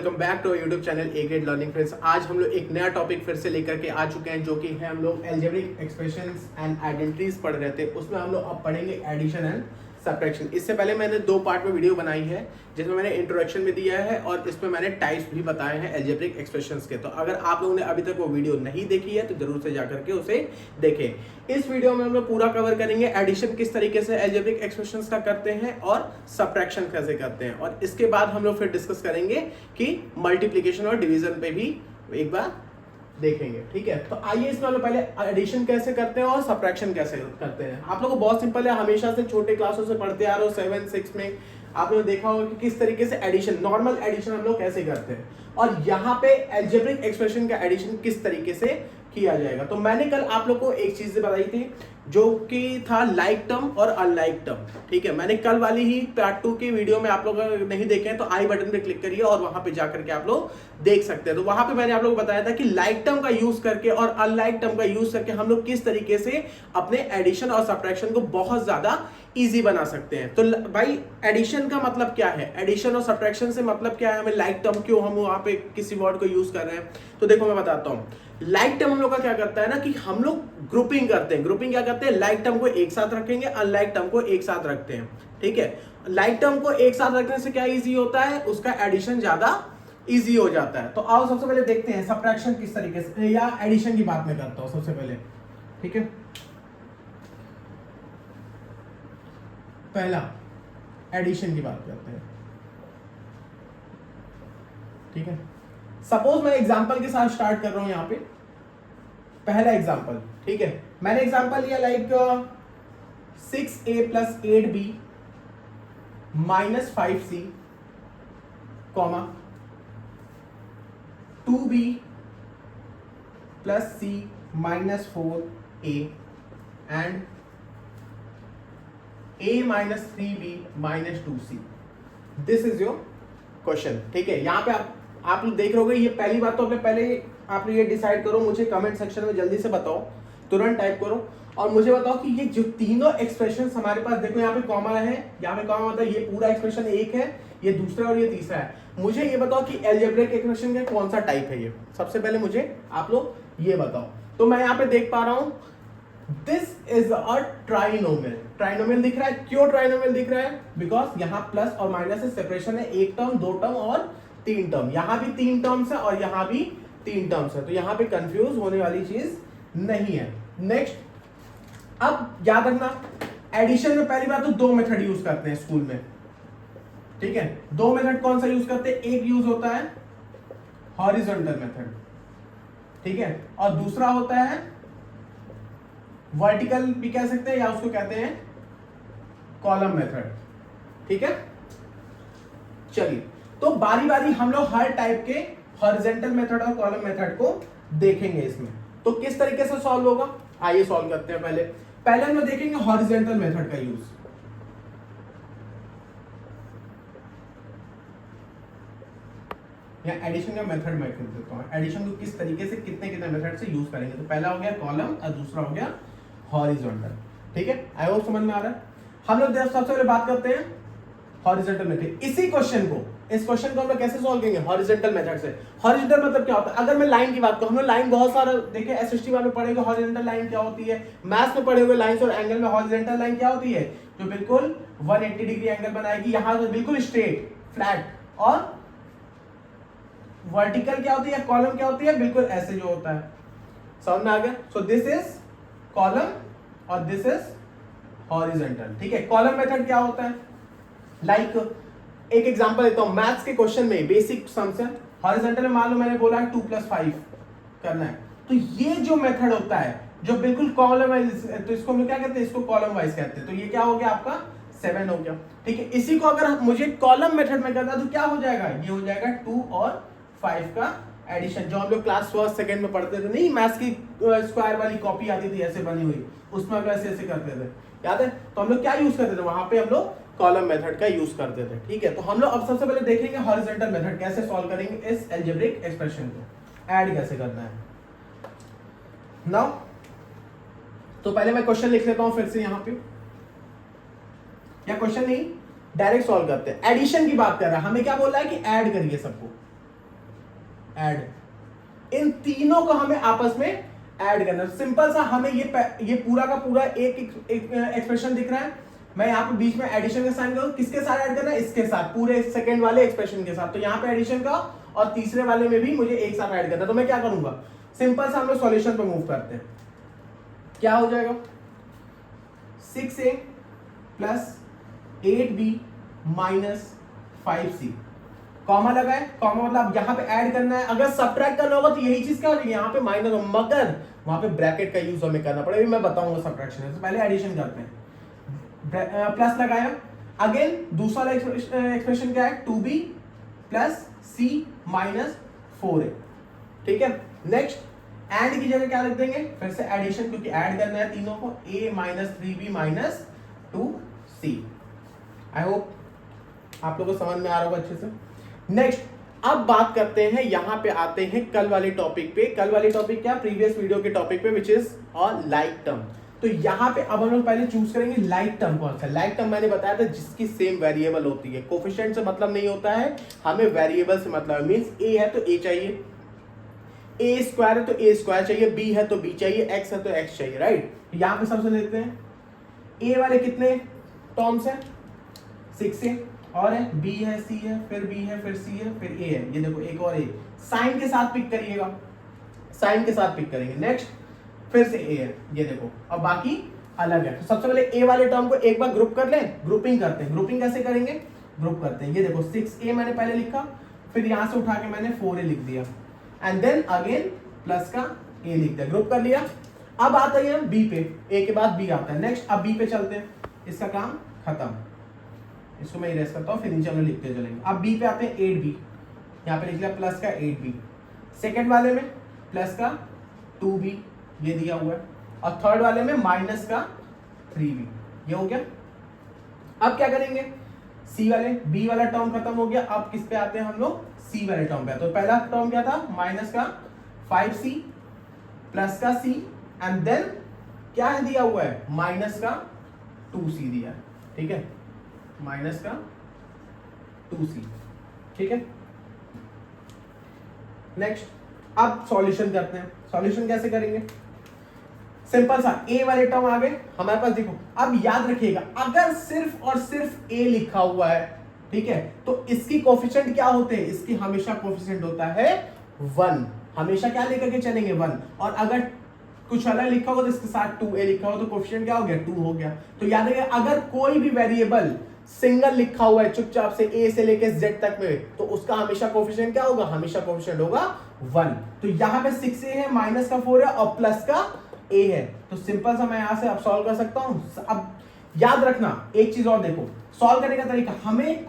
Welcome back to YouTube channel A grade learning friends. आज हम लोग एक नया टॉपिक फिर से लेकर के आ चुके हैं, जो कि है हम लोग अलजेब्रिक एक्सप्रेशंस एंड आइडेंटिटीज पढ़ रहे थे। उसमें हम लोग अब पढ़ेंगे एडिशन एंड सब्ट्रैक्शन। इससे पहले मैंने 2 पार्ट में वीडियो बनाई है, जिसमें मैंने इंट्रोडक्शन भी दिया है और इसमें मैंने टाइप्स भी बताए हैं अलजेब्रिक एक्सप्रेशंस के। तो अगर आप लोगों ने अभी तक वो वीडियो नहीं देखी है तो जरूर से जाकर के उसे देखें। इस वीडियो में हम लोग पूरा कवर करेंगे एडिशन किस तरीके से अलजेब्रिक एक्सप्रेशंस का करते हैं और सब्ट्रैक्शन कैसे करते हैं, और इसके बाद हम लोग फिर डिस्कस करेंगे कि मल्टीप्लिकेशन और डिवीजन पे भी एक बार देखेंगे। ठीक है, तो आइए इसमें हम पहले एडिशन कैसे करते हैं और सब्ट्रैक्शन कैसे करते हैं। आप लोगों को बहुत सिंपल है, हमेशा से छोटे क्लासों से पढ़ते आ रहे हो, 7, 6 में आप लोगों ने देखा होगा कि किस तरीके से एडिशन, नॉर्मल एडिशन हम लोग कैसे करते हैं, और यहाँ पे अलजेब्रिक एक्सप्रेशन का एडिशन किस तरीके से किया जाएगा। तो मैंने कल आप लोग को एक चीज बताई थी, जो कि था लाइक टर्म और अनलाइक टर्म। ठीक है, मैंने कल वाली ही पार्ट 2 की वीडियो में, आप लोग नहीं देखे हैं तो आई बटन पे क्लिक करिए और वहां पे जाकर के आप लोग देख सकते हैं। तो वहां पे मैंने आप लोग को बताया था कि लाइक टर्म का यूज करके और अनलाइक टर्म का यूज करके हम लोग किस तरीके से अपने एडिशन और सब्ट्रैक्शन को बहुत ज्यादा इजी बना सकते हैं। तो भाई एडिशन का मतलब क्या है, एडिशन और सब्ट्रैक्शन से मतलब क्या है, हमें लाइक टर्म क्यों हम वहां पे किसी वर्ड को यूज कर रहे हैं। तो देखो मैं बताता हूं, लाइक टर्म हम लोग का क्या करता है ना कि हम लोग ग्रुपिंग करते हैं। ग्रुपिंग क्या करते हैं, लाइक टर्म को एक साथ रखेंगे, अनलाइक टर्म को एक साथ रखते हैं। ठीक है, लाइक टर्म को एक साथ रखने से क्या इजी होता है, उसका एडिशन ज्यादा इजी हो जाता है। तो आओ सबसे पहले देखते हैं सब्ट्रैक्शन किस तरीके से, या एडिशन की बात मैं करता हूं सबसे पहले। ठीक है, पहला एडिशन की बात करते हैं। ठीक है, सपोज मैं एग्जांपल के साथ स्टार्ट कर रहा हूं। यहां पे पहला एग्जांपल, ठीक है, मैंने एग्जांपल लिया like 6a + 8b - 5c, 2b + c - 4a and a - 3b - 2c। This is your question. ठीक है, यहां पे आप लोग देख रहे होगे। ये पहली बात तो अपने पहले आप लोग ये डिसाइड करो, मुझे कमेंट सेक्शन में जल्दी से बताओ, तुरंत टाइप करो और मुझे बताओ कि ये जो तीनों एक्सप्रेशन हमारे पास, देखो यहाँ पे कॉमा है, यहाँ पे कॉमा मतलब ये पूरा एक्सप्रेशन एक है, ये दूसरा और ये तीसरा है। मुझे ये बताओ कि अलजेब्रिक एक्सप्रेशन का कौन सा टाइप है ये, सबसे पहले मुझे आप लोग ये बताओ। तो मैं यहाँ पे देख पा रहा हूं this is a trinomial. Trinomial दिख रहा है, क्यों ट्राइनोमियल दिख रहा है, बिकॉज यहाँ प्लस और माइनस से सेपरेशन है, एक टर्म, 2 टर्म और 3 टर्म। यहां भी 3 टर्म्स है और यहां भी 3 टर्म्स है, तो यहां पे कंफ्यूज होने वाली चीज नहीं है। नेक्स्ट, अब याद रखना एडिशन में पहली बात तो 2 मेथड यूज करते हैं स्कूल में। ठीक है, 2 मेथड कौन सा यूज करते हैं, एक यूज होता है हॉरिजॉन्टल मेथड, ठीक है, और दूसरा होता है वर्टिकल भी कह सकते हैं, या उसको कहते हैं कॉलम मेथड। ठीक है, चलिए तो बारी बारी हम लोग हर टाइप के हॉरिजॉन्टल मेथड और कॉलम मेथड को देखेंगे। इसमें तो किस तरीके से सॉल्व होगा, आइए सॉल्व करते हैं। पहले हम लोग देखेंगे हॉरिजॉन्टल मेथड का यूज। या एडिशन का मेथड मैं लिख देता हूं, एडिशन को किस तरीके से कितने कितने मेथड से यूज करेंगे। तो पहला हो गया कॉलम और दूसरा हो गया हॉरिजॉन्टल। ठीक है, आई होप समझ में आ रहा है। हम लोग सबसे पहले बात करते हैं हॉरिजॉन्टल मेथड। इस क्वेश्चन को हम लोग कैसे सॉल्व करेंगे, हॉरिजॉन्टल मेथड से। हॉरिजॉन्टल मतलब क्या होता है, अगर मैं लाइन की बात करूं, हम लोग लाइन बहुत सारा देखे, एसएसटी में पढ़ेंगे हॉरिजॉन्टल लाइन क्या होती है, मैथ्स में पढ़े हुए लाइंस और एंगल में हॉरिजॉन्टल लाइन क्या होती है, जो बिल्कुल 180 डिग्री एंगल बनाएगी, यहां से बिल्कुल स्ट्रेट फ्लैट। और वर्टिकल क्या होती है, कॉलम क्या होती है, बिल्कुल ऐसे जो होता है। समझ में आ गया। सो दिस इज कॉलम और दिस इज हॉरिजॉन्टल। ठीक है, कॉलम मेथड क्या होता है, लाइक एक एग्जांपल देता हूं, मैथ्स के क्वेश्चन में बेसिक सम्स है। हॉरिजॉन्टल में मान लो मैंने बोला है 2 + 5 करना है, तो ये जो मेथड होता है जो बिल्कुल कॉलम वाइज, तो इसको हम क्या कहते हैं, इसको कॉलम वाइज कहते हैं। तो ये क्या हो गया आपका 7 हो गया। ठीक है, इसी को अगर मुझे कॉलम मेथड में करना है तो क्या हो जाएगा, ये हो जाएगा 2 और 5 का एडिशन, जो हम लोग क्लास 1, 2 में पढ़ते थे, नहीं मैथ्स की स्क्वायर वाली कॉपी आती थी ऐसे बनी हुई, उसमें हम लोग ऐसे ऐसे करते थे, याद है। तो हम लोग क्या यूज करते थे, वहां पे हम लोग कॉलम मेथड का यूज करते थे। ठीक है, तो हम लोग अब सबसे पहले देखेंगे हॉरिजॉन्टल मेथड कैसे सॉल्व करेंगे इस अलजेब्रिक एक्सप्रेशन को, ऐड कैसे करना है। नाउ तो पहले मैं क्वेश्चन लिख लेता हूं फिर से यहां पे, या क्वेश्चन नहीं डायरेक्ट सॉल्व करते हैं। एडिशन की बात कर रहा है, हमें क्या बोल रहा है कि ऐड करिए सबको। ऐड। इन तीनों को हमें आपस में ऐड करना। सिंपल सा, हमें ये पूरा का पूरा एक एक्सप्रेशन दिख रहा है, मैं यहाँ पे बीच में एडिशन का साइन करूँ, किसके साथ ऐड करना है, इसके साथ, पूरे सेकंड वाले एक्सप्रेशन के साथ। तो यहाँ पे एडिशन का और तीसरे वाले में भी मुझे एक साथ ऐड करना है। तो मैं क्या करूंगा, सिंपल सा हम लोग सॉल्यूशन पे मूव करते हैं। क्या हो जाएगा, 6a plus 8b minus 5c, comma लगाए, कॉमा मतलब यहाँ पे ऐड करना है। अगर सब्ट्रैक्ट करना होगा तो यही चीज क्या हो जाएगी, यहाँ पे माइनस, मगर वहां पे ब्रैकेट का यूज हमें करना पड़ेगा, मैं बताऊंगा सब्ट्रैक्शन है। तो पहले एडिशन करते हैं, प्लस लगाया, अगेन दूसरा एक्सप्रेशन क्या है, 2b plus c minus 4a, ठीक है। नेक्स्ट एंड की जगह क्या लिख देंगे, फिर से एडिशन, क्योंकि ऐड करना है तीनों को, a minus 3b minus 2c। I hope आप लोगों को समझ में आ रहा होगा अच्छे से। नेक्स्ट अब बात करते हैं, यहां पे आते हैं कल वाले टॉपिक पे। कल वाले टॉपिक क्या, प्रीवियस वीडियो के टॉपिक पे, विच इज और लाइक टर्म। तो यहां पे अब हम लोग पहले चूज करेंगे लाइक टर्म कौन सा। लाइक टर्म मैंने बताया था जिसकी सेम वेरिएबल होती है, कोफिशिएंट से मतलब नहीं होता है, हमें वेरिएबल से मतलब है। मींस a है तो a चाहिए, a स्क्वायर है तो a स्क्वायर चाहिए, b है तो b चाहिए, x है तो x चाहिए, राइट। यहां पे सबसे लेते हैं a वाले कितने टर्म्स है, 6a, और है b है, c है, फिर b है, फिर c है, फिर a है। ये देखो एक और a, साइन के साथ पिक करिएगा, साइन के साथ पिक करेंगे। नेक्स्ट फिर से a है, ये देखो, अब बाकी अलग है। तो सबसे पहले a वाले टर्म को एक बार ग्रुप कर लें, ग्रुपिंग करते हैं। ग्रुपिंग कैसे करेंगे, ग्रुप करते हैं। ये देखो 6a मैंने पहले लिखा, फिर यहां से उठा के मैंने 4a लिख दिया, एंड देन अगेन प्लस का a लिख दिया, ग्रुप कर लिया। अब आते हैं b पे, a के बाद b आता है। नेक्स्ट अब b पे चलते हैं, इसका काम खत्म, इसको मैं इरेज करता हूँ, फिर नीचे हम लिखते चलेंगे। अब b पे आते हैं 8b, यहाँ पे लिख लिया प्लस का 8b, सेकेंड वाले में प्लस का 2b ये दिया हुआ है, और थर्ड वाले में माइनस का 3b, ये हो गया। अब क्या करेंगे, c वाले, b वाला टर्म खत्म हो गया, अब किस पे आते हैं हम लोग, c वाले टर्म पे। तो पहला टर्म क्या था, माइनस का 5c प्लस का c, एंड देन क्या है दिया हुआ है, माइनस का 2c दिया है, ठीक है, माइनस का 2c, ठीक है। नेक्स्ट अब सॉल्यूशन करते हैं। सॉल्यूशन कैसे करेंगे, सिंपल सा, a वाले टर्म आ गए हमारे पास। देखो अब याद रखिएगा, अगर सिर्फ और सिर्फ a लिखा हुआ है, ठीक है, तो इसकी कोफिशिएंट क्या होते हैं, इसकी हमेशा कोफिशिएंट होता है 1, हमेशा क्या लेकर के चलेंगे 1। और अगर कुछ अलग लिखा होगा तो इसके साथ 2a लिखा हो तो कोफिशिएंट क्या हो गया, 2 हो गया। तो याद रखिएगा, अगर कोई भी वेरिएबल सिंगल लिखा हुआ है चुपचाप से a से लेके z तक में, तो उसका हमेशा कोफिशिएंट क्या होगा, हमेशा कोफिशिएंट होगा 1। तो यहाँ पे 6a है, माइनस का 4 है, और प्लस का a है। तो सिंपल सा मैं यहां से अब सॉल्व कर सकता हूं। अब याद रखना एक चीज और, देखो सॉल्व करने का तरीका, हमें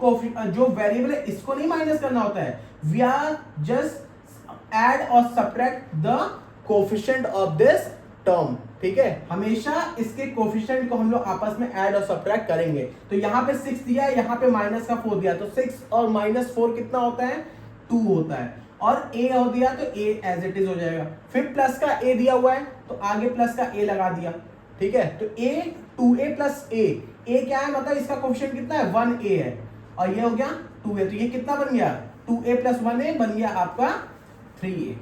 जो वेरिएबल है इसको नहीं माइनस करना होता है, वी आर जस्ट ऐड और subtract the coefficient of this term, ठीक है। हमेशा इसके कोफिशिएंट को हम लोग आपस में ऐड और सब्ट्रैक्ट करेंगे। तो यहाँ पे 6 दिया है, यहाँ पे माइनस का 4 दिया, तो 6 और माइनस 4 कितना होता है, 2 होता है। और a हो दिया तो a एज इट इज हो जाएगा। फिर प्लस का a दिया हुआ है तो आगे प्लस का a लगा दिया, ठीक है। तो a 2a प्लस a क्या है, मतलब इसका कोफिशिएंट कितना है, 1a है, और ये हो गया 2a, तो ये कितना बन गया, 2a प्लस 1a बन गया आपका 3a।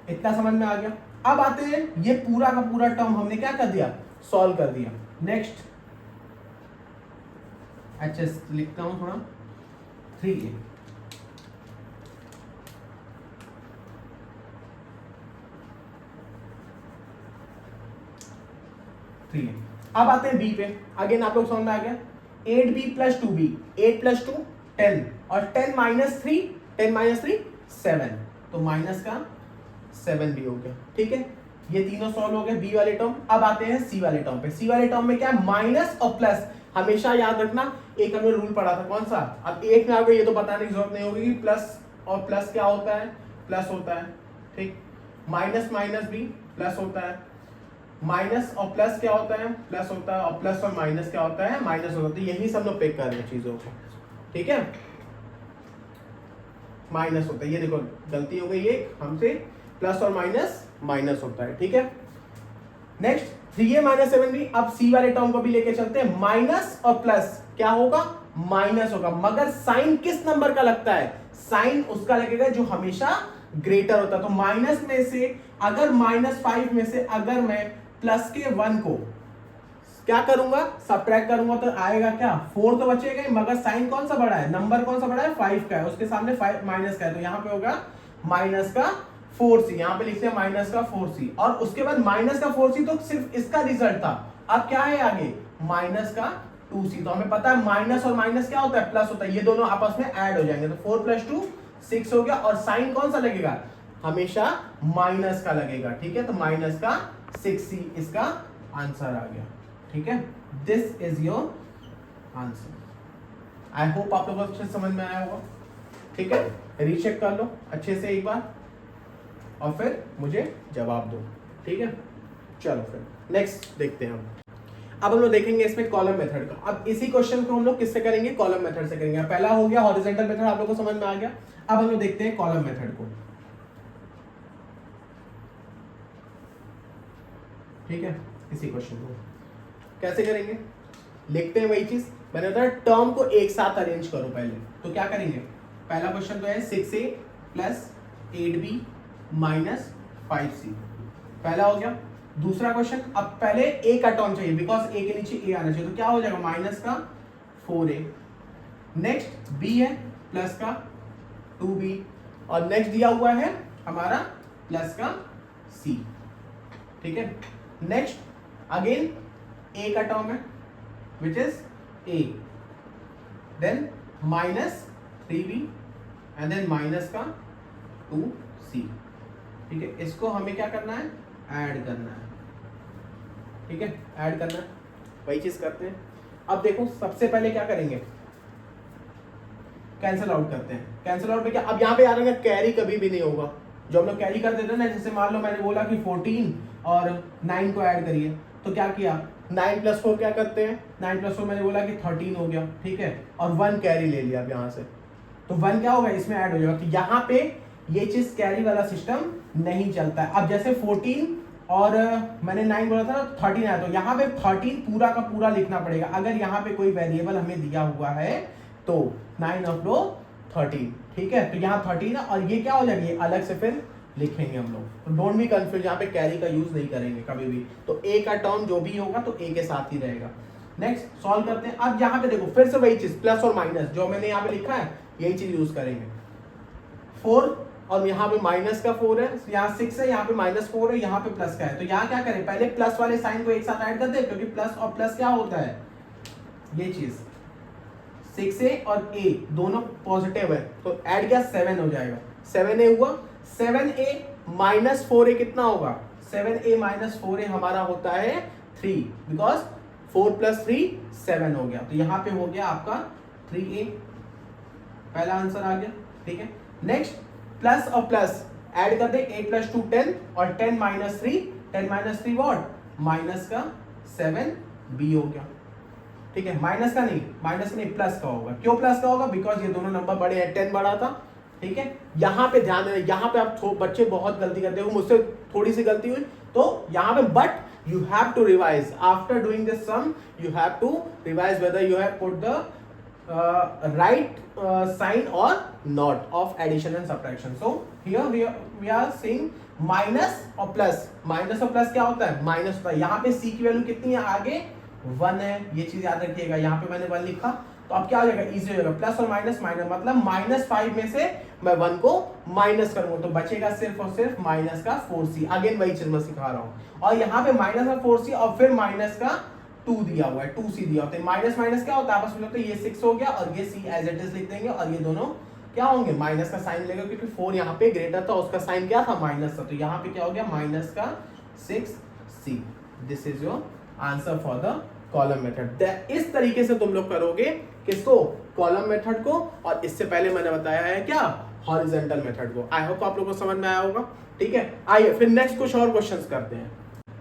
इतना समझ में आ गया। अब आते हैं, ये पूरा का पूरा टर्म हमने क्या कर दिया, सॉल्व कर दिया। नेक्स्ट अच्छा लिखता हूं थोड़ा, 3a, अब आते हैं b पे। अगेन आप लोग समझ में आ गया, 8b प्लस 2b, 8 प्लस 2 10, और 10 माइनस 3, 10 माइनस 3 7, तो माइनस का 7 भी हो गया, ठीक है। ये तीनों सॉल्व हो गए b वाले टर्म। अब आते हैं c वाले टर्म पे। c वाले टर्म में क्या है, माइनस और प्लस, हमेशा याद रखना, एक हमने रूल पढ़ा था, कौन सा, अब एक में आ गए, ये तो बताने की जरूरत नहीं होगी, प्लस और प्लस क्या होता है, प्लस होता है, ठीक। माइनस माइनस भी प्लस होता है, माइनस और प्लस क्या होता है, प्लस होता है, और प्लस और माइनस क्या होता है, माइनस होता है। यही सब लोग पिक कर रहे हैं चीजों को, ठीक है, माइनस होता है। ये देखो गलती हो गई, ये हमसे प्लस और माइनस माइनस होता है, ठीक है। Next 3a minus 7b। अब c वाले टर्म को भी लेके चलते हैं, माइनस और प्लस क्या होगा, माइनस होगा, मगर साइन किस नंबर का लगता है, साइन उसका लगेगा जो हमेशा ग्रेटर होता है। तो माइनस में से अगर -5 में से अगर मैं प्लस के 1 को क्या करूंगा, सब्ट्रैक्ट करूंगा तो आएगा क्या, 4 तो बचेगा ही, मगर साइन कौन सा बड़ा है, नंबर कौन सा बड़ा है, 5 का है, उसके सामने 5 माइनस का है, तो यहाँ पे होगा माइनस का 4c, यहाँ पे लिखते हैं माइनस का 4c, और उसके बाद माइनस का 4c तो सिर्फ इसका रिजल्ट था, अब क्या है आगे माइनस का 2c। तो हमें पता है माइनस और माइनस क्या होता है, प्लस होता है, ये दोनों आपस में ऐड हो जाएंगे, तो 4 + 2 6 हो गया, और साइन कौन सा लगेगा, हमेशा माइनस का लगेगा, ठीक है, तो माइनस का 6c इसका आंसर आ गया, ठीक है, this is your answer. I hope आप लोगों को अच्छे समझ में आया होगा, ठीक है, रीचेक कर लो अच्छे से एक बार और फिर मुझे जवाब दो, ठीक है। चलो फिर नेक्स्ट देखते हैं अब हम लोग देखेंगे इसमें कॉलम मेथड का। अब इसी क्वेश्चन को हम लोग किससे करेंगे, कॉलम मेथड से करेंगे। पहला हो गया हॉरिजॉन्टल मेथड, आप लोगों को समझ में आ गया। अब हम लोग देखते हैं कॉलम मेथड को, ठीक है। इसी क्वेश्चन को कैसे करेंगे, लिखते हैं वही चीज मैंने बताया, टर्म को एक साथ अरेंज करो पहले। तो क्या करेंगे, पहला क्वेश्चन तो है 6a + 8b - 5c, पहला हो गया। दूसरा क्वेश्चन, अब पहले a का टर्म चाहिए, बिकॉज a के नीचे a आना चाहिए, तो क्या हो जाएगा माइनस का 4a। नेक्स्ट b है प्लस का 2b, और नेक्स्ट दिया हुआ है हमारा प्लस का c, ठीक है। नेक्स्ट अगेन a का टर्म है which is a, then -3b and then minus का 2c, ठीक है। इसको हमें क्या करना है, ऐड करना है, ठीक है, ऐड करना है, वही चीज करते हैं। अब देखो सबसे पहले क्या करेंगे, कैंसिल आउट करते हैं। कैंसिल आउट में क्या, अब यहाँ पे याद रखना कैरी कभी भी नहीं होगा, जो हम लोग कैरी कर देते हैं ना, जैसे मान लो मैंने बोला कि 14 और 9 को ऐड करिए, तो क्या किया, 9 + 4 क्या करते हैं, 9 + 4 मैंने बोला कि 13 हो गया, ठीक है, और 1 कैरी ले लिया अब यहाँ से, तो 1 क्या होगा, इसमें ऐड हो जाएगा। तो यहाँ पे ये चीज कैरी वाला सिस्टम नहीं चलता है। अब जैसे 14 और मैंने 9 बोला था, 13 आया, तो यहाँ पे 13 पूरा का पूरा लिखना पड़ेगा। अगर यहाँ पे कोई वेरिएबल हमें दिया हुआ है तो 9 ऑफ लो 13, ठीक है, तो यहाँ 13 है, और ये क्या हो जाएगा, ये अलग से फिर लिखेंगे हम लोग। तो डोंट बी कंफ्यूज, यहाँ पे कैरी का यूज नहीं करेंगे कभी भी, तो ए का टर्म जो भी होगा तो ए के साथ ही रहेगा। नेक्स्ट सॉल्व करते हैं। अब यहाँ पे देखो फिर से वही चीज, प्लस और माइनस जो मैंने यहाँ पे लिखा है यही चीज यूज करेंगे। 4 और यहाँ पे माइनस का 4 है, यहाँ 6 है, यहाँ पे -4 है, यहाँ पे प्लस का है, तो यहाँ क्या करें, पहले प्लस वाले साइन को एक साथ ऐड कर दे, क्योंकि प्लस और प्लस क्या होता है, ये चीज 6a और a दोनों पॉजिटिव है, तो ऐड किया 7 हो जाएगा, 7a हुआ, 7a - 4a कितना होगा, 7a - 4a हमारा होता है 3, बिकॉज 4 + 3 7 हो गया, तो यहाँ पे हो गया आपका 3a, पहला आंसर आ गया, ठीक है। नेक्स्ट प्लस और प्लस ऐड कर दे, 8 + 2 10, और 10 - 3 10 - 3 व्हाट, माइनस का 7b हो गया, ठीक है। माइनस का नहीं प्लस का होगा, क्यों प्लस का होगा, बिकॉज ये दोनों नंबर बड़े हैं, 10 बड़ा था, ठीक है। यहाँ पे ध्यान देना, यहाँ पे आप बच्चे बहुत गलती करते हो, मुझसे थोड़ी सी गलती हुई, तो यहाँ पे but you have to revise after doing this sum, you have to revise whether you have put the right sign or not of addition and subtraction. So here we are seeing minus और plus, minus और plus क्या होता है, minus होता है। यहाँ पे c की वैल्यू कितनी है, आगे 1 है, ये चीज याद रखिएगा। यहाँ पे मैंने 1 लिखा, तो अब क्या हो जाएगा, इजी हो जाएगा, प्लस और माइनस माइनस, मतलब -5 में से मैं 1 को माइनस करूंगा, तो बचेगा सिर्फ और सिर्फ माइनस का 4c। अगेन वही चीज मैं सिखा रहा हूँ, और यहाँ पे माइनस का 4c और फिर माइनस का 2 दिया हुआ है, 2c दिया होता है, माइनस माइनस क्या होता है आपस में लगता है, ये 6 हो गया और ये c एज इट इज लिख देंगे, और ये दोनों क्या होंगे, माइनस का साइन लेगा, क्योंकि 4 यहाँ पे ग्रेटर था, उसका साइन क्या था, माइनस था, तो यहाँ पे क्या हो गया, माइनस का 6c। This is your answer for the column method. इस तरीके से तुम लोग करोगे किसको, कॉलम मेथड को, और इससे पहले मैंने बताया है क्या, हॉरिजॉन्टल मेथड को। आई होप आप लोगों को समझ में आया होगा, ठीक है। आइए फिर नेक्स्ट कुछ और क्वेश्चंस करते हैं।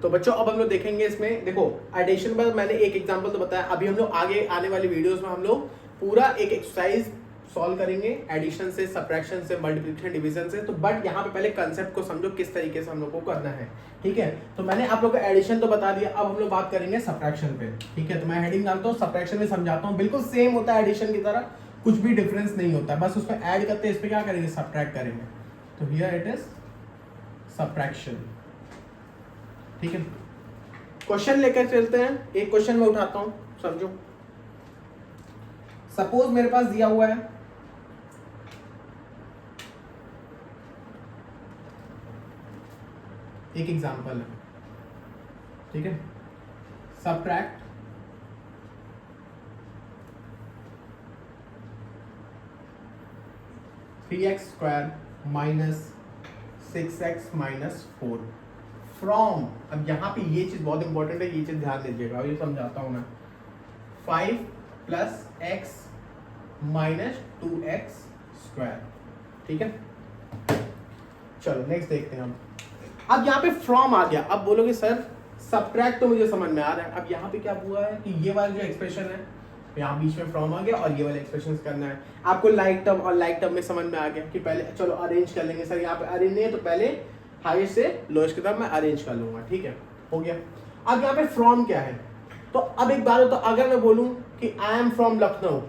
तो बच्चों अब हम लोग देखेंगे इसमें, देखो एडिशन पर मैंने एक एग्जांपल तो बताया, अभी हम लोग आगे आने वाली वीडियोस में हम लोग पूरा एक एक्सरसाइज सॉल्व करेंगे, एडिशन से, सब्ट्रैक्शन से, मल्टीप्लिकेशन, डिवीजन से। तो बट यहाँ पे पहले कंसेप्ट को समझो किस तरीके से हम लोग को करना है, ठीक है। तो मैंने आप लोग को एडिशन तो बता दिया, अब हम लोग बात करेंगे सब्ट्रैक्शन पे, ठीक है। तो मैं हेडिंग डालता हूँ, सब्ट्रैक्शन में समझाता हूँ, बिल्कुल सेम होता है एडिशन की तरह, कुछ भी डिफरेंस नहीं होता, बस उसमें ऐड करते हैं, इस पे क्या करेंगे, सब्ट्रैक्ट करेंगे। तो हियर इट इज सब्ट्रैक्शन। ठीक है, क्वेश्चन लेकर चलते हैं। एक क्वेश्चन मैं उठाता हूं, समझो। सपोज मेरे पास दिया हुआ है एक एग्जांपल है, ठीक है, subtract 3x² minus 6x minus 4 from, अब यहाँ पे ये चीज बहुत इंपॉर्टेंट है, ये चीज ध्यान दीजिएगा, ये समझाता हूं मैं। 5 प्लस x माइनस 2x², ठीक है। चलो नेक्स्ट देखते हैं हम। अब यहाँ पे फ्रॉम आ गया, अब बोलोगे सर सब्ट्रैक्ट तो मुझे समझ में आ रहा है, अब यहाँ पे क्या हुआ है कि ये वाला जो एक्सप्रेशन है यहाँ बीच में फ्रॉम आ गया और ये वाला एक्सप्रेशन करना है आपको। लाइक टर्म और लाइक टर्म में समझ में आ गया कि पहले चलो अरेंज कर लेंगे। सर यहाँ पे अरेंज नहीं है तो पहले हाईएस्ट से लोएस्ट की तरफ मैं अरेंज कर लूंगा, ठीक है, हो गया। अब यहाँ पे फ्रॉम क्या है, तो अब एक बात हो, तो अगर मैं बोलूं कि I am from Lucknow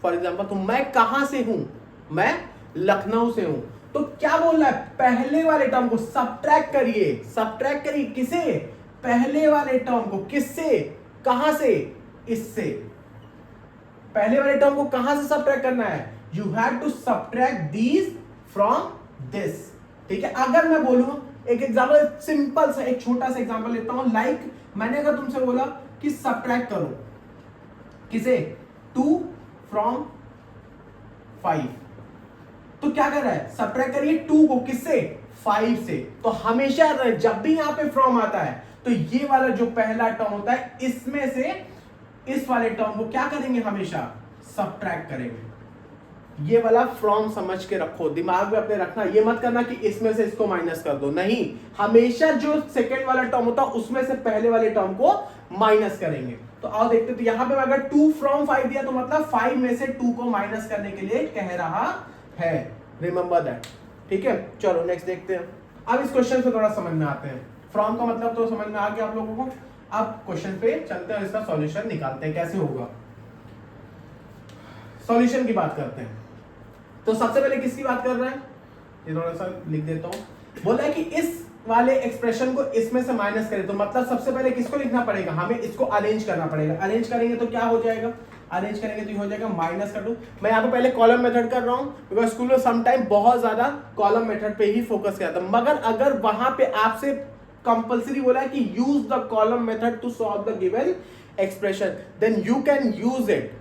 for example, तो मैं कहां से हूं, मैं लखनऊ से हूं। तो क्या बोल रहा है, पहले वाले टर्म को सब्ट्रैक्ट करिए। सब्ट्रैक्ट करिए किसे, पहले वाले टर्म को, किससे, कहां से, इससे। पहले वाले टर्म को कहां से सब्ट्रैक्ट करना है, you have to subtract these from this, ठीक है। अगर मैं बोलूं एक एग्जांपल, सिंपल सा एक छोटा सा एग्जांपल लेता हूं, लाइक मैंने अगर तुमसे बोला कि सब्ट्रैक्ट करो किसे, 2 फ्रॉम 5, तो क्या कर रहा है, सब्ट्रैक्ट करिए 2 को किससे, 5 से। तो हमेशा जब भी यहां पे फ्रॉम आता है तो ये वाला जो पहला टर्म होता है इसमें से इस वाले टर्म को क्या करेंगे, हमेशा सब्ट्रैक्ट करेंगे। ये वाला फ्रॉम समझ के रखो, दिमाग में अपने रखना, ये मत करना कि इसमें से इसको माइनस कर दो, नहीं, हमेशा जो सेकंड वाला टर्म होता है उसमें से पहले वाले टर्म को माइनस करेंगे। तो आओ देखते, तो यहां पे अगर 2 फ्रॉम 5 दिया तो मतलब 5 में से 2 को माइनस करने के लिए कह रहा है, रिमेंबर दैट, ठीक है। चलो नेक्स्ट देखते हैं। अब इस क्वेश्चन से थोड़ा समझ में आते हैं, फ्रॉम का मतलब तो समझ में आ गया आप लोगों को। अब क्वेश्चन पे चलते हैं, इसका सॉल्यूशन निकालते हैं, कैसे होगा। सॉल्यूशन की बात करते हैं, तो सबसे पहले किसकी बात कर रहा है, ये थोड़ा सा लिख देता हूं। बोला है कि इस वाले एक्सप्रेशन को इसमें से माइनस करें, तो मतलब सबसे पहले किसको लिखना पड़ेगा, हमें इसको अरेंज करना पड़ेगा। अरेंज करेंगे तो क्या हो जाएगा, अरेंज करेंगे तो ये हो जाएगा माइनस का 2। मैं यहाँ पे पहले कॉलम मेथड कर रहा हूँ बिकॉज स्कूल में समटाइम बहुत ज्यादा कॉलम मेथड पे ही फोकस किया था, मगर अगर वहां पे आपसे कंपल्सरी बोला है कि use the column method to solve the given expression, then you can use it,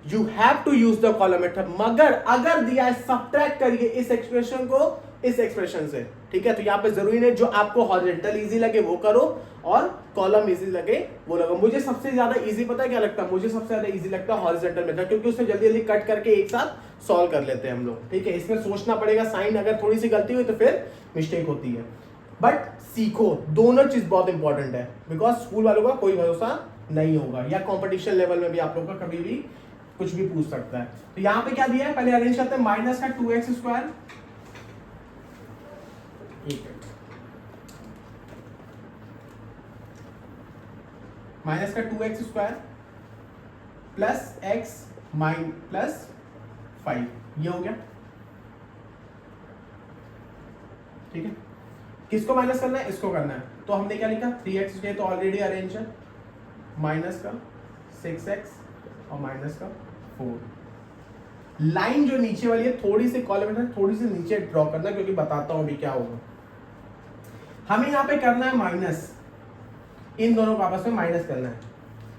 you have to use the column method. मगर अगर दिया है सब्ट्रैक्ट करिए इस एक्सप्रेशन को इस एक्सप्रेशन से, ठीक है, तो यहाँ पे जरूरी नहीं जो आपको हॉरिजॉन्टल इजी लगे वो करो और कॉलम इजी लगे वो लगो। मुझे सबसे ज्यादा इजी पता है क्या लगता है, मुझे सबसे ज्यादा इजी लगता है हॉरिजॉन्टल मेथड, क्योंकि उसमें जल्दी जल्दी कट करके एक साथ सॉल्व कर लेते हैं हम लोग, ठीक है। इसमें सोचना पड़ेगा, साइन अगर थोड़ी सी गलती हुई तो फिर मिस्टेक होती है, बट सीखो, दोनों चीज बहुत इंपॉर्टेंट है बिकॉज स्कूल वालों का कोई भरोसा नहीं होगा, या कॉम्पिटिशन लेवल में भी आप लोग का कभी भी कुछ भी पूछ सकता है। तो यहाँ पे क्या दिया है, पहले अरेंज करते हैं, माइनस का 2x², माइनस का 2x² प्लस x प्लस 5, ये हो गया, ठीक है। किसको माइनस करना है, इसको करना है, तो हमने क्या लिखा 3x तो ऑलरेडी अरेंज है, माइनस का 6x और माइनस का 4। लाइन जो नीचे वाली है थोड़ी सी कॉलम है, थोड़ी सी नीचे ड्रॉ करना, क्योंकि बताता हूं अभी क्या होगा। हमें यहाँ पे करना है माइनस, इन दोनों को आपस में माइनस करना है,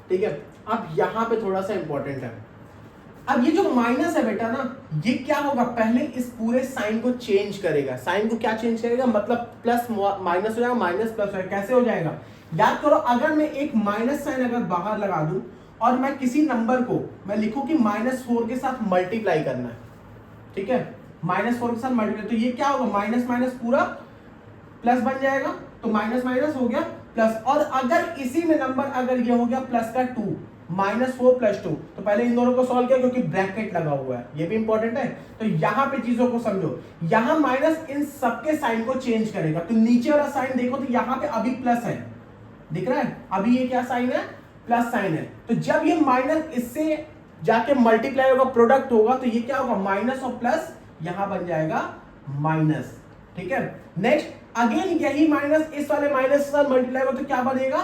ठीक है। अब यहाँ पे थोड़ा सा इंपॉर्टेंट है, अब ये जो माइनस है बेटा ना, ये क्या होगा, पहले इस पूरे साइन को चेंज करेगा। साइन को क्या चेंज करेगा, मतलब प्लस माइनस हो जाएगा, माइनस प्लस हो जाएगा। कैसे हो जाएगा, याद करो, अगर मैं एक माइनस साइन अगर बाहर लगा दूं और मैं किसी नंबर को मैं लिखूं कि -4 के साथ मल्टीप्लाई करना है, ठीक है, -4 के साथ मल्टीप्लाई, तो ये क्या होगा, माइनस माइनस पूरा प्लस बन जाएगा, तो माइनस माइनस हो गया प्लस। और अगर इसी में नंबर अगर ये हो गया प्लस का 2, -4 + 2, तो पहले इन दोनों को सॉल्व किया क्योंकि ब्रैकेट लगा हुआ है, ये भी इंपॉर्टेंट है। तो यहां पे चीजों को समझो, यहां माइनस इन सबके साइन को चेंज करेगा, तो नीचे वाला साइन देखो तो यहां पे अभी प्लस है, दिख रहा है, अभी ये क्या साइन है, प्लस साइन है। तो जब ये माइनस इससे जाके मल्टीप्लाई होगा, प्रोडक्ट होगा, तो ये क्या होगा माइनस और प्लस यहां बन जाएगा माइनस, ठीक है। नेक्स्ट अगेन यही माइनस इस वाले माइनस के साथ मल्टीप्लाई होगा तो क्या बनेगा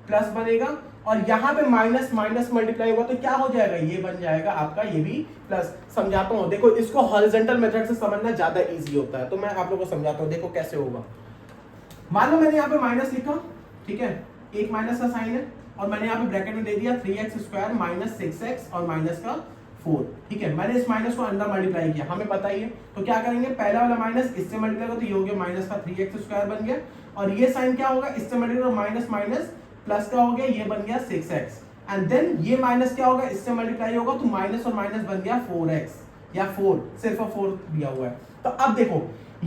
प्लस बनेगा, और यहां पे माइनस माइनस मल्टीप्लाई होगा तो क्या हो जाएगा ये बन जाएगा आपका ये भी प्लस। समझाता हूं, देखो इसको हॉरिजॉन्टल मेथड से समझना ज्यादा इजी होता है, तो मैं आप लोगों को समझाता हूं, देखो कैसे होगा। मान लो मैंने यहाँ पे माइनस लिखा, ठीक है, एक माइनस का साइन है, और मैंने यहाँ पे ब्रैकेट में दे दिया 3x² माइनस 6x और माइनस का 4, ठीक है। मैंने इस माइनस को अंदर मल्टीप्लाई किया, हमें पता ही है, तो क्या करेंगे पहला वाला माइनस इससे मल्टीप्लाई होगा तो ये हो गया माइनस का 3x² बन गया, और ये साइन क्या होगा इससे मल्टीप्लाई माइनस माइनस प्लस का हो गया, ये बन गया 6x, एंड देन ये माइनस क्या होगा इससे मल्टीप्लाई होगा तो माइनस और माइनस बन गया 4x या 4, सिर्फ 4 दिया हुआ है। तो अब देखो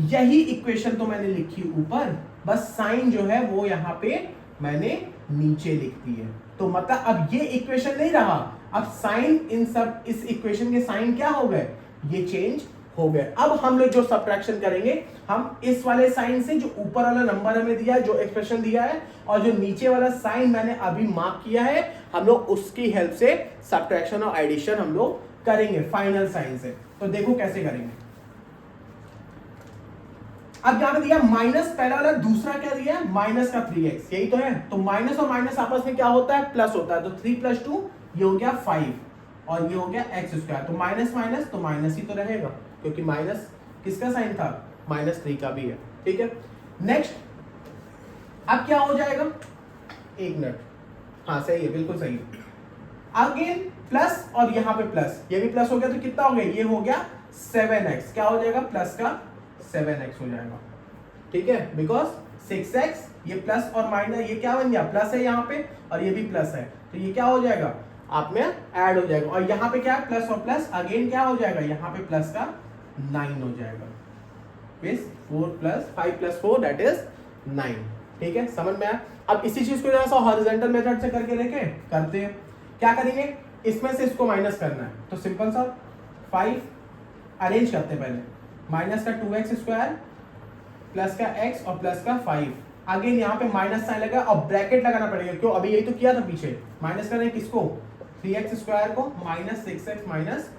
यही इक्वेशन तो मैंने लिखी ऊपर, बस साइन जो है वो यहाँ पे मैंने नीचे लिख दी है, तो मतलब अब ये इक्वेशन नहीं रहा, अब साइन इन सब इस इक्वेशन के साइन क्या हो गए ये चेंज हो गए। अब हम लोग जो सब्ट्रैक्शन करेंगे हम इस वाले साइन से जो ऊपर वाला नंबर हमें दिया है जो एक्सप्रेशन दिया है और जो नीचे वाला साइन मैंने अभी मार्क किया है हम लोग उसकी हेल्प से सब्ट्रैक्शन और एडिशन हम लोग करेंगे फाइनल साइन से। तो देखो कैसे करेंगे। अब यहां पे दिया माइनस, पहला वाला, दूसरा क्या दिया है माइनस का 3x, यही तो है। तो माइनस और माइनस आपस में क्या होता है प्लस होता है, तो 3 + 2 ये हो गया 5 और ये हो गया x², तो माइनस माइनस तो माइनस ही तो रहेगा क्योंकि माइनस किसका साइन था -3 का भी है, ठीक है। नेक्स्ट अब क्या हो जाएगा, एक मिनट, हाँ सही है बिल्कुल सही है। अगेन प्लस और यहां पे प्लस, ये भी प्लस हो गया तो कितना हो गया ये हो गया 7x, क्या हो जाएगा प्लस का 7x हो जाएगा, ठीक है, बिकॉज 6x ये प्लस और माइनस ये क्या बन गया प्लस है यहाँ पे और ये भी प्लस है तो ये क्या हो जाएगा आप में ऐड हो जाएगा, और यहाँ पे क्या है प्लस और प्लस अगेन क्या हो जाएगा यहाँ पे प्लस का 9 हो जाएगा, 4 + 5 + 4 दैट इज 9, ठीक है, समझ में आया। अब इसी चीज को जरा सा हॉरिजॉन्टल मेथड से करके देखे करते हैं। क्या करेंगे इसमें से इसको माइनस करना है तो सिंपल सा 5 अरेंज करते हैं पहले, माइनस का 2x² प्लस का x और प्लस का 5, अगेन यहाँ पे माइनस साइन लगा और ब्रैकेट लगाना पड़ेगा, क्यों अभी यही तो किया था पीछे, माइनस कर रहे हैं किसको 3x² को माइनस 6x माइनस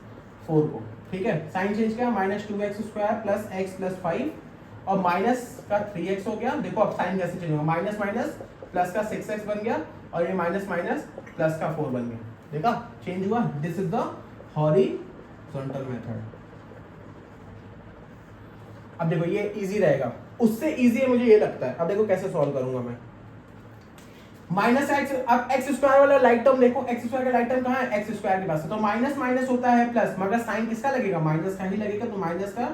4 को, ठीक है, साइन चेंज किया -2x² प्लस x प्लस 5 और माइनस का 3x हो गया। देखो अब साइन कैसे चेंज होगा, माइनस माइनस प्लस का 6x बन गया और ये माइनस माइनस प्लस का 4 बन गया, देखा चेंज हुआ। This is the horizontal method. अब देखो ये इजी रहेगा, उससे इजी मुझे ये लगता है। अब देखो कैसे सॉल्व करूंगा मैं, -x, अब x² वाला लाइक टर्म देखो, x² का लाइक टर्म कहां है x² के पास, तो माइनस माइनस होता है प्लस, मगर साइन किसका लगेगा माइनस का ही लगेगा, तो माइनस का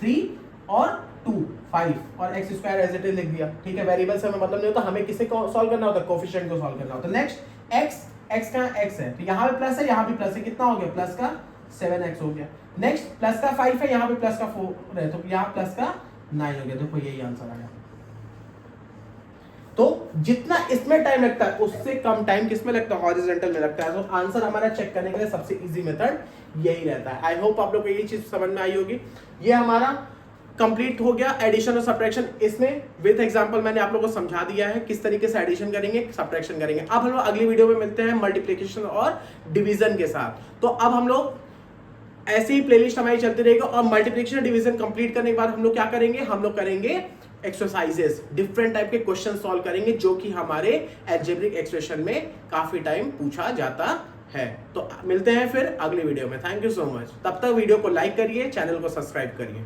3 और 2 5 और x² एज इट इज लिख दिया, ठीक है। वेरिएबल से हमें मतलब नहीं होता, हमें किसे सॉल्व करना होता है कोफिशिएंट को सॉल्व करना होता है। नेक्स्ट x का x है तो यहाँ पे प्लस है यहाँ पे प्लस है, कितना हो गया प्लस का 7x हो गया। नेक्स्ट प्लस का 5 है यहाँ पे प्लस का 4 है तो यहाँ प्लस का 9 हो गया, देखो यही आंसर आया। तो जितना इसमें टाइम लगता है उससे कम टाइम किसमें लगता है हॉरिजॉन्टल में लगता है, तो आंसर हमारा चेक करने के लिए सबसे इजी मेथड यही रहता है। आई होप आप लोग को ये चीज समझ में आई होगी। ये हमारा कंप्लीट हो गया एडिशन और सब्ट्रैक्शन, इसमें विद एग्जांपल मैंने आप लोगों को समझा दिया है किस तरीके से एडिशन करेंगे सब्ट्रैक्शन करेंगे। अब हम लोग अगली वीडियो में मिलते हैं मल्टीप्लिकेशन और डिवीजन के साथ। तो अब हम लोग ऐसी ही प्लेलिस्ट हमारी चलती रहेगी और मल्टीप्लिकेशन डिवीजन कंप्लीट करने के बाद हम लोग क्या करेंगे, हम लोग करेंगे एक्सरसाइजेस, डिफरेंट टाइप के क्वेश्चन सॉल्व करेंगे जो कि हमारे अलजेब्रिक एक्सप्रेशन में काफी टाइम पूछा जाता है। तो मिलते हैं फिर अगली वीडियो में। Thank you so much. तब तक वीडियो को लाइक करिए, चैनल को सब्सक्राइब करिए।